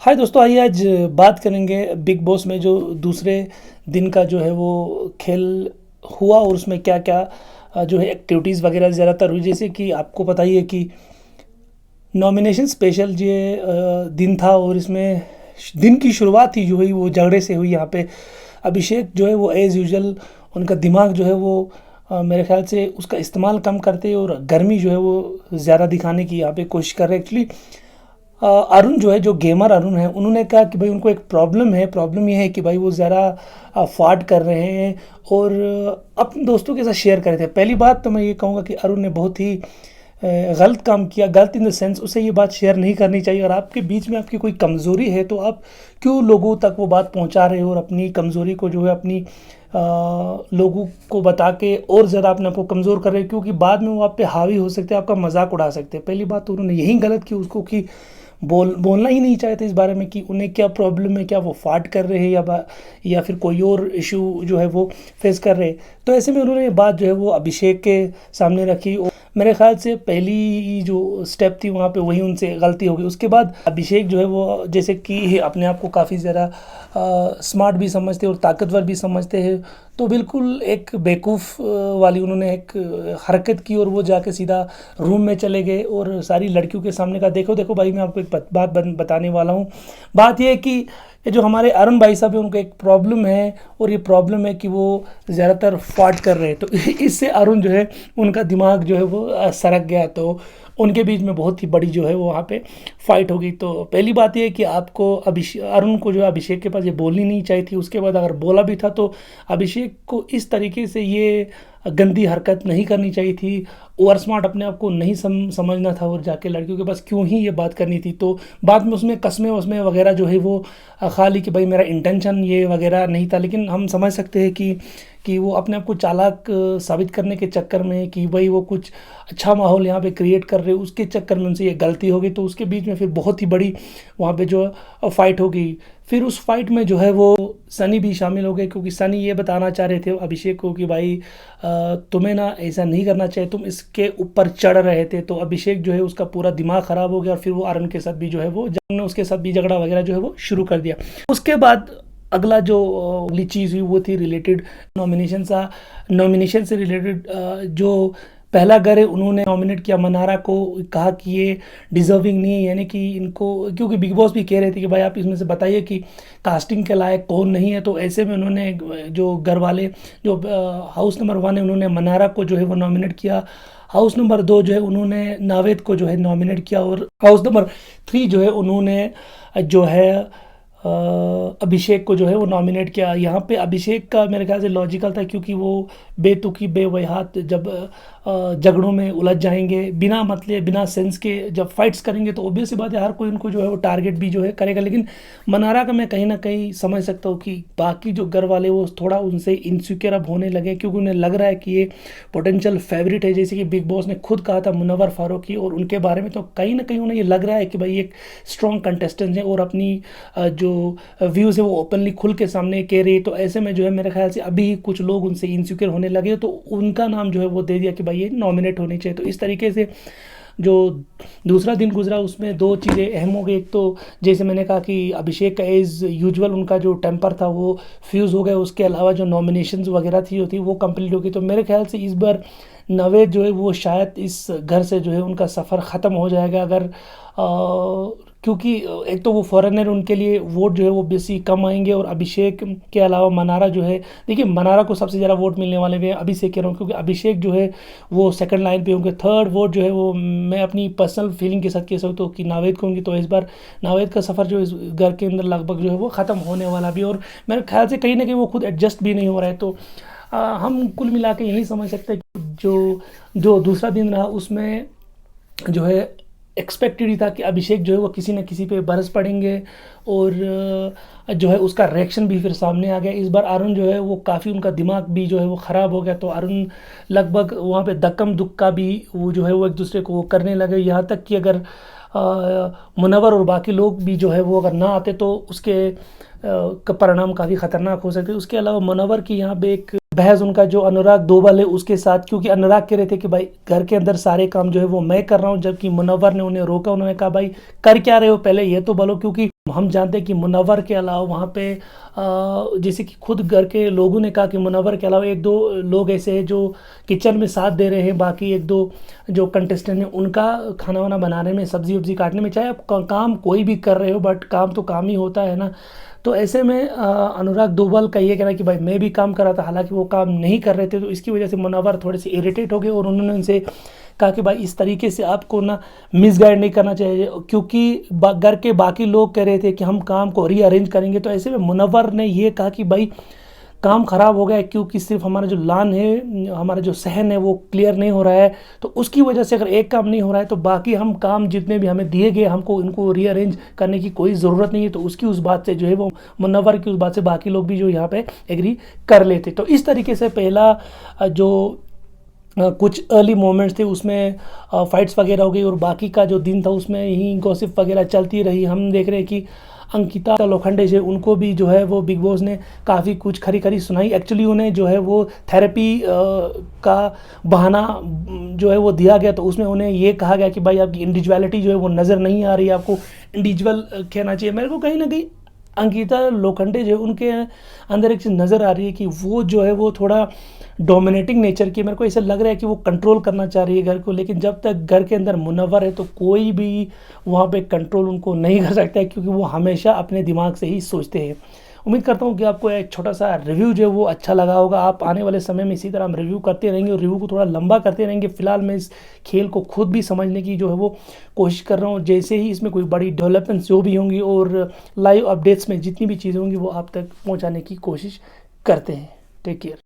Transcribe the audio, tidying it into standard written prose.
हाय दोस्तों, आइए आज बात करेंगे बिग बॉस में जो दूसरे दिन का जो है वो खेल हुआ और उसमें क्या क्या जो है एक्टिविटीज़ वगैरह ज़्यादातर हुई। जैसे कि आपको पता ही है कि नॉमिनेशन स्पेशल ये दिन था और इसमें दिन की शुरुआत ही जो हुई वो झगड़े से हुई। यहाँ पे अभिषेक जो है वो एज़ यूजल उनका दिमाग जो है वो मेरे ख्याल से उसका इस्तेमाल कम करते और गर्मी जो है वो ज़्यादा दिखाने की यहाँ पे कोशिश कर रहे हैं। एक्चुअली अरुण जो है, जो गेमर अरुण है, उन्होंने कहा कि भाई उनको एक प्रॉब्लम है। प्रॉब्लम ये है कि भाई वो ज़रा फाट कर रहे हैं और अपने दोस्तों के साथ शेयर कर रहे थे। पहली बात तो मैं ये कहूँगा कि अरुण ने बहुत ही गलत काम किया। गलत इन द सेंस, उसे ये बात शेयर नहीं करनी चाहिए। और आपके बीच में आपकी कोई कमज़ोरी है तो आप क्यों लोगों तक वो बात पहुंचा रहे हो और अपनी कमज़ोरी को जो है अपनी लोगों को बता के और ज़्यादा अपने आप को कमज़ोर कर रहे हैं, क्योंकि बाद में वो आप पे हावी हो सकते हैं, आपका मजाक उड़ा सकते हैं। पहली बात तो उन्होंने यही गलत की उसको कि बोलना ही नहीं चाहते इस बारे में कि उन्हें क्या प्रॉब्लम है, क्या वो फाट कर रहे हैं या फिर कोई और इशू जो है वो फेस कर रहे हैं। तो ऐसे में उन्होंने ये बात जो है वो अभिषेक के सामने रखी और मेरे ख्याल से पहली जो स्टेप थी वहाँ पे वही उनसे गलती हो गई। उसके बाद अभिषेक जो है वो जैसे कि अपने आप को काफ़ी ज़्यादा स्मार्ट भी समझते और ताकतवर भी समझते हैं, तो बिल्कुल एक बेवकूफ़ वाली उन्होंने एक हरकत की और वो जाके सीधा रूम में चले गए और सारी लड़कियों के सामने कहा, देखो देखो भाई, मैं आपको एक बात बताने वाला हूँ। बात यह है कि ये जो हमारे अरुण भाई साहब है उनको एक प्रॉब्लम है और ये प्रॉब्लम है कि वो ज़्यादातर फाट कर रहे हैं। तो इससे अरुण जो है उनका दिमाग जो है वो सरक गया, तो उनके बीच में बहुत ही बड़ी जो है वो वहाँ पे फाइट हो गई। तो पहली बात ये है कि आपको अरुण को जो है अभिषेक के पास ये बोलनी नहीं चाहिए थी। उसके बाद अगर बोला भी था तो अभिषेक को इस तरीके से ये गंदी हरकत नहीं करनी चाहिए थी। ओवर स्मार्ट अपने आप को नहीं समझना था और जाके लड़कियों के पास क्यों ही ये बात करनी थी। तो बाद में उसमें कस्में वस्में वगैरह जो है वो खा ली कि भाई मेरा इंटेंशन ये वगैरह नहीं था। लेकिन हम समझ सकते हैं कि वो अपने आप को चालाक साबित करने के चक्कर में कि भाई वो कुछ अच्छा माहौल यहाँ पे क्रिएट कर रहे, उसके चक्कर में उनसे ये गलती हो गई। तो उसके बीच में फिर बहुत ही बड़ी वहाँ पे जो फाइट हो गई। फिर उस फाइट में जो है वो सनी भी शामिल हो गए, क्योंकि सनी ये बताना चाह रहे थे अभिषेक को कि भाई तुम्हें ना ऐसा नहीं करना चाहिए, तुम इसके ऊपर चढ़ रहे थे। तो अभिषेक जो है उसका पूरा दिमाग ख़राब हो गया और फिर वो अरुण के साथ भी जो है वो उसके साथ भी झगड़ा वगैरह जो है वो शुरू कर दिया। उसके बाद अगला जो अगली चीज़ हुई वो थी रिलेटेड नॉमिनेशन से रिलेटेड। जो पहला घर है उन्होंने नॉमिनेट किया मनारा को, कहा कि ये डिजर्विंग नहीं है, यानी कि इनको, क्योंकि बिग बॉस भी कह रहे थे कि भाई आप इसमें से बताइए कि कास्टिंग के लायक कौन नहीं है। तो ऐसे में उन्होंने जो घर वाले जो हाउस नंबर 1 है उन्होंने मनारा को जो है वो नॉमिनेट किया। हाउस नंबर 2 जो है उन्होंने नावेद को जो है नॉमिनेट किया और हाउस नंबर 3 जो है उन्होंने जो है अभिषेक को जो है वो नॉमिनेट किया। यहाँ पे अभिषेक का मेरे ख्याल से लॉजिकल था, क्योंकि वो बेतुकी बेवजह जब झगड़ों में उलझ जाएंगे बिना मतलब बिना सेंस के जब फाइट्स करेंगे तो ऑब्वियस सी बात है हर कोई उनको जो है वो टारगेट भी जो है करेगा। लेकिन मनारा का मैं कहीं ना कहीं समझ सकता हूँ कि बाकी जो घर वाले वो थोड़ा उनसे इनसिक्योर अब होने लगे, क्योंकि उन्हें लग रहा है कि ये पोटेंशियल फेवरेट है। जैसे कि बिग बॉस ने खुद कहा था मुनव्वर फारूकी और उनके बारे में, तो कहीं ना कहीं उन्हें ये लग रहा है कि भाई एक स्ट्रॉन्ग कंटेस्टेंट है और अपनी जो व्यूज़ है वो ओपनली खुल के सामने कह रही है। तो ऐसे में जो है मेरे ख्याल से अभी कुछ लोग उनसे इनसिक्योर होने लगे, तो उनका नाम जो है वो दे दिया कि भाई ये नॉमिनेट होने चाहिए। तो इस तरीके से जो दूसरा दिन गुजरा उसमें दो चीज़ें अहम हो गई। एक तो जैसे मैंने कहा कि अभिषेक का एज़ यूजुअल उनका जो टेम्पर था वो फ्यूज़ हो गया। उसके अलावा जो नॉमिनेशंस वगैरह थी वो कंप्लीट हो गई। तो मेरे ख्याल से इस बार नवेद जो है वो शायद इस घर से जो है उनका सफ़र ख़त्म हो जाएगा। अगर क्योंकि एक तो वो फॉरेनर, उनके लिए वोट जो है वो बेसी कम आएंगे और अभिषेक के अलावा मनारा जो है, देखिए मनारा को सबसे ज़्यादा वोट मिलने वाले हैं, अभिषेक कह रहा हूँ, क्योंकि अभिषेक जो है वो सेकंड लाइन पे होंगे। थर्ड वोट जो है वो मैं अपनी पर्सनल फीलिंग के साथ कह सकता हूँ कि नावेद को होंगी। तो इस बार नावेद का सफ़र जो इस घर के अंदर लगभग जो है वो ख़त्म होने वाला भी, और मेरे ख्याल से कहीं ना कहीं वो खुद एडजस्ट भी नहीं हो रहा है। तो हम कुल मिला के यही समझ सकते हैं कि जो दूसरा दिन रहा उसमें जो है एक्सपेक्टेड ही था कि अभिषेक जो है वो किसी न किसी पे बरस पड़ेंगे और जो है उसका रिएक्शन भी फिर सामने आ गया। इस बार अरुण जो है वो काफ़ी उनका दिमाग भी जो है वो ख़राब हो गया। तो अरुण लगभग वहाँ पे धक्कम दुक्का भी वो जो है वो एक दूसरे को वो करने लगे, यहाँ तक कि अगर मुनव्वर और बाकी लोग भी जो है वो अगर ना आते तो उसके का परिणाम काफ़ी ख़तरनाक हो सकते। उसके अलावा मुनव्वर की यहाँ पे एक बहस उनका जो अनुराग दोबल है उसके साथ, क्योंकि अनुराग कह रहे थे कि भाई घर के अंदर सारे काम जो है वो मैं कर रहा हूँ, जबकि मुनव्वर ने उन्हें रोका। उन्होंने कहा भाई कर क्या रहे हो, पहले ये तो बोलो, क्योंकि हम जानते हैं कि मुनव्वर के अलावा वहाँ पे जैसे कि खुद घर के लोगों ने कहा कि मुनव्वर के अलावा एक दो लोग ऐसे हैं जो किचन में साथ दे रहे हैं, बाकी एक दो जो कंटेस्टेंट हैं उनका खाना वाना बनाने में, सब्जी वब्जी काटने में, चाहे आप काम कोई भी कर रहे हो बट काम तो काम ही होता है ना। तो ऐसे में अनुराग दोबल का ये कहना कि भाई मैं भी काम कर रहा था, हालांकि वो काम नहीं कर रहे थे, तो इसकी वजह से मुनव्वर थोड़े से इरिटेट हो गए और उन्होंने उनसे कहा कि भाई इस तरीके से आपको ना मिसगाइड नहीं करना चाहिए, क्योंकि घर के बाकी लोग कह रहे थे कि हम काम को रीअरेंज करेंगे। तो ऐसे में मुनव्वर ने ये कहा कि भाई काम ख़राब हो गया है, क्योंकि सिर्फ हमारा जो लान है, हमारा जो सहन है वो क्लियर नहीं हो रहा है, तो उसकी वजह से अगर एक काम नहीं हो रहा है तो बाकी हम काम जितने भी हमें दिए गए हमको इनको रीअरेंज करने की कोई ज़रूरत नहीं है। तो उसकी उस बात से जो है वो मुनव्वर की उस बात से बाकी लोग भी जो यहाँ पे एग्री कर लेते। तो इस तरीके से पहला जो कुछ अर्ली मोमेंट्स थे उसमें फाइट्स वगैरह हो गई, और बाकी का जो दिन था उसमें ही गॉसिप वगैरह चलती रही। हम देख रहे हैं कि अंकिता लोखंडे जो उनको भी जो है वो बिग बॉस ने काफ़ी कुछ खरी खरी सुनाई। एक्चुअली उन्हें जो है वो थेरेपी का बहाना जो है वो दिया गया, तो उसमें उन्हें ये कहा गया कि भाई आपकी इंडिविजुअलिटी जो है वो नज़र नहीं आ रही है, आपको इंडिविजुअल कहना चाहिए। मेरे को कहीं ना कहीं अंकिता लोखंडे जो है उनके अंदर एक चीज़ नज़र आ रही है कि वो जो है वो थोड़ा डोमिनेटिंग नेचर की, मेरे को ऐसा लग रहा है कि वो कंट्रोल करना चाह रही है घर को, लेकिन जब तक घर के अंदर मुनव्वर है तो कोई भी वहाँ पे कंट्रोल उनको नहीं कर सकता है, क्योंकि वो हमेशा अपने दिमाग से ही सोचते हैं। उम्मीद करता हूँ कि आपको एक छोटा सा रिव्यू जो है वो अच्छा लगा होगा। आप आने वाले समय में इसी तरह हम रिव्यू करते रहेंगे और रिव्यू को थोड़ा लंबा करते रहेंगे। फिलहाल मैं इस खेल को खुद भी समझने की जो है वो कोशिश कर रहा हूँ। जैसे ही इसमें कोई बड़ी डेवलपमेंट्स जो भी होंगी और लाइव अपडेट्स में जितनी भी चीज़ें होंगी वो आप तक पहुँचाने की कोशिश करते हैं। Take care.